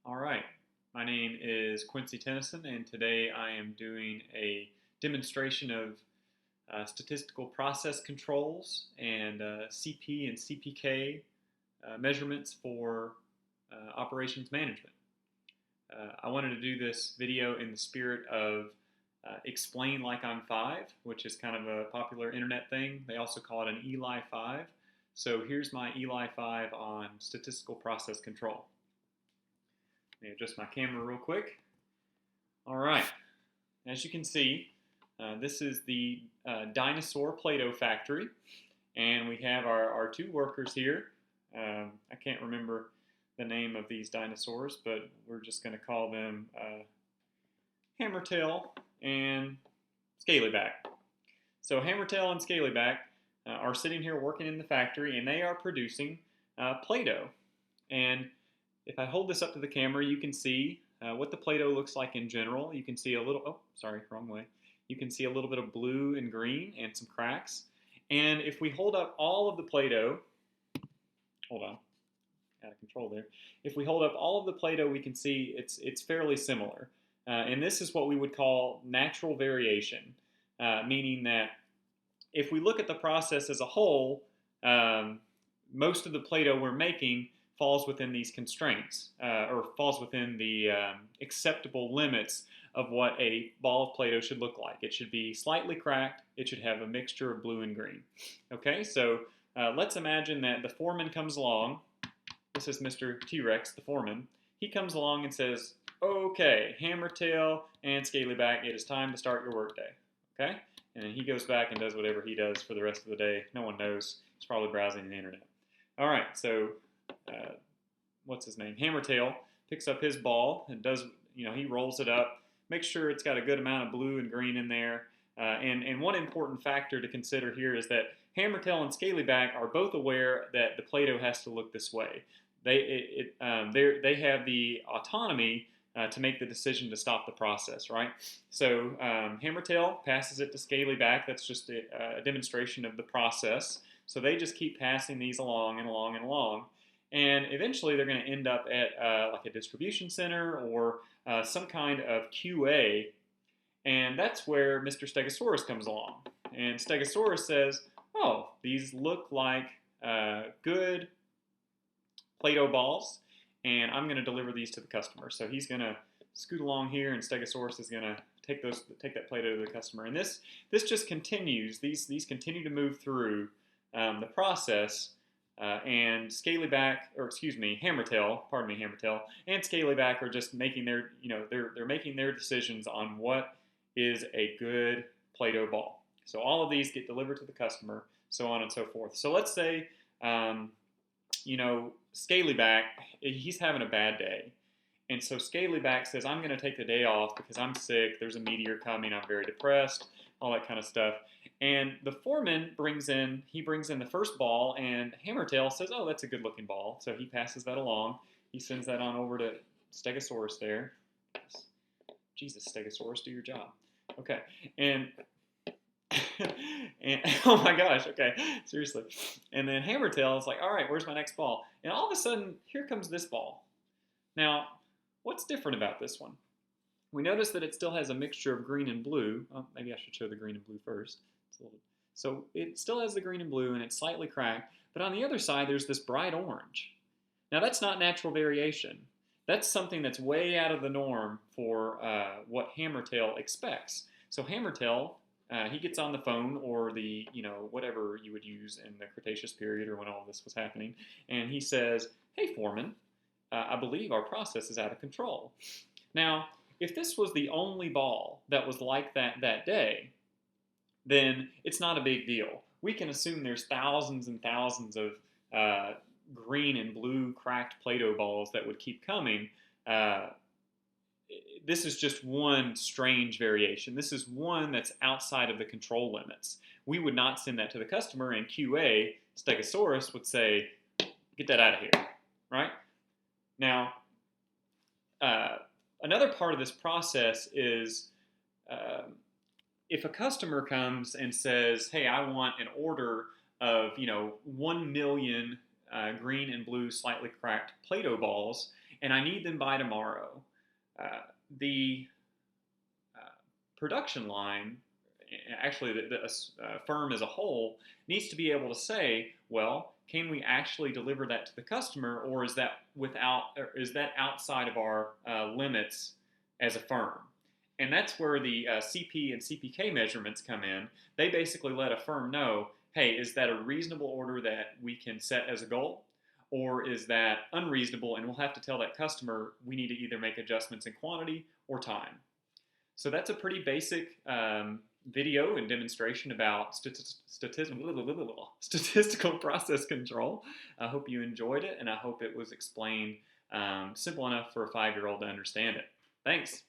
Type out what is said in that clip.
All right, my name is Quincy Tennyson, and today I am doing a demonstration of statistical process controls and CP and CPK measurements for operations management. I wanted to do this video in the spirit of explain like I'm five, which is kind of a popular internet thing. They also call it an ELI5. So here's my ELI5 on statistical process control. Let me adjust my camera real quick. All right, as you can see, this is the dinosaur Play-Doh factory, and we have our two workers here. I can't remember the name of these dinosaurs, but we're just going to call them Hammertail and Scalyback. So Hammertail and Scalyback are sitting here working in the factory, and they are producing Play-Doh. And if I hold this up to the camera, you can see what the Play-Doh looks like in general. You can see a little, oh, sorry, wrong way. You can see a little bit of blue and green and some cracks. And if we hold up all of the Play-Doh, hold on, out of control there. If we hold up all of the Play-Doh, we can see it's fairly similar. And this is what we would call natural variation, meaning that if we look at the process as a whole, most of the Play-Doh we're making falls within these constraints, or falls within the acceptable limits of what a ball of Play-Doh should look like. It should be slightly cracked. It should have a mixture of blue and green. Okay, so let's imagine that the foreman comes along. This is Mr. T-Rex, the foreman. He comes along and says, okay, Hammertail and Scalyback, it is time to start your workday. Okay, and then he goes back and does whatever he does for the rest of the day. No one knows. He's probably browsing the internet. All right, so what's his name? Hammertail picks up his ball and does, he rolls it up, makes sure it's got a good amount of blue and green in there. And one important factor to consider here is that Hammertail and Scalyback are both aware that the Play-Doh has to look this way. They have the autonomy to make the decision to stop the process, right? So Hammertail passes it to Scalyback. That's just a demonstration of the process. So they just keep passing these along and along and along. And eventually they're going to end up at like a distribution center or some kind of QA. And that's where Mr. Stegosaurus comes along. And Stegosaurus says, oh, these look like good Play-Doh balls, and I'm going to deliver these to the customer. So he's going to scoot along here, and Stegosaurus is going to take that Play-Doh to the customer. And this just continues. These continue to move through the process. And Hammertail, and Scalyback are just making their, they're making their decisions on what is a good Play-Doh ball. So all of these get delivered to the customer, so on and so forth. So let's say, Scalyback, he's having a bad day. And so Scalyback says, I'm going to take the day off because I'm sick, there's a meteor coming, I'm very depressed, all that kind of stuff. And the foreman brings in the first ball, and Hammertail says, oh, that's a good looking ball. So he passes that along. He sends that on over to Stegosaurus there. Jesus, Stegosaurus, do your job. Okay, and oh my gosh, okay, seriously. And then Hammertail is like, all right, where's my next ball? And all of a sudden, here comes this ball. Now, what's different about this one? We notice that it still has a mixture of green and blue. Oh, maybe I should show the green and blue first. So it still has the green and blue, and it's slightly cracked. But on the other side, there's this bright orange. Now, that's not natural variation. That's something that's way out of the norm for what Hammertail expects. So Hammertail, he gets on the phone, or the, whatever you would use in the Cretaceous period or when all this was happening, and he says, hey, foreman, I believe our process is out of control. Now, if this was the only ball that was like that day, then it's not a big deal. We can assume there's thousands and thousands of green and blue cracked Play-Doh balls that would keep coming. This is just one strange variation. This is one that's outside of the control limits. We would not send that to the customer, and QA, Stegosaurus, would say, get that out of here, right? Now, another part of this process is if a customer comes and says, hey, I want an order of 1 million green and blue slightly cracked Play-Doh balls, and I need them by tomorrow. The production line, actually the firm as a whole, needs to be able to say, well, can we actually deliver that to the customer, or is that outside of our limits as a firm? And that's where the CP and CPK measurements come in. They basically let a firm know, hey, is that a reasonable order that we can set as a goal? Or is that unreasonable, and we'll have to tell that customer we need to either make adjustments in quantity or time. So that's a pretty basic video and demonstration about statistical process control. I hope you enjoyed it, and I hope it was explained simple enough for a 5-year-old to understand it. Thanks.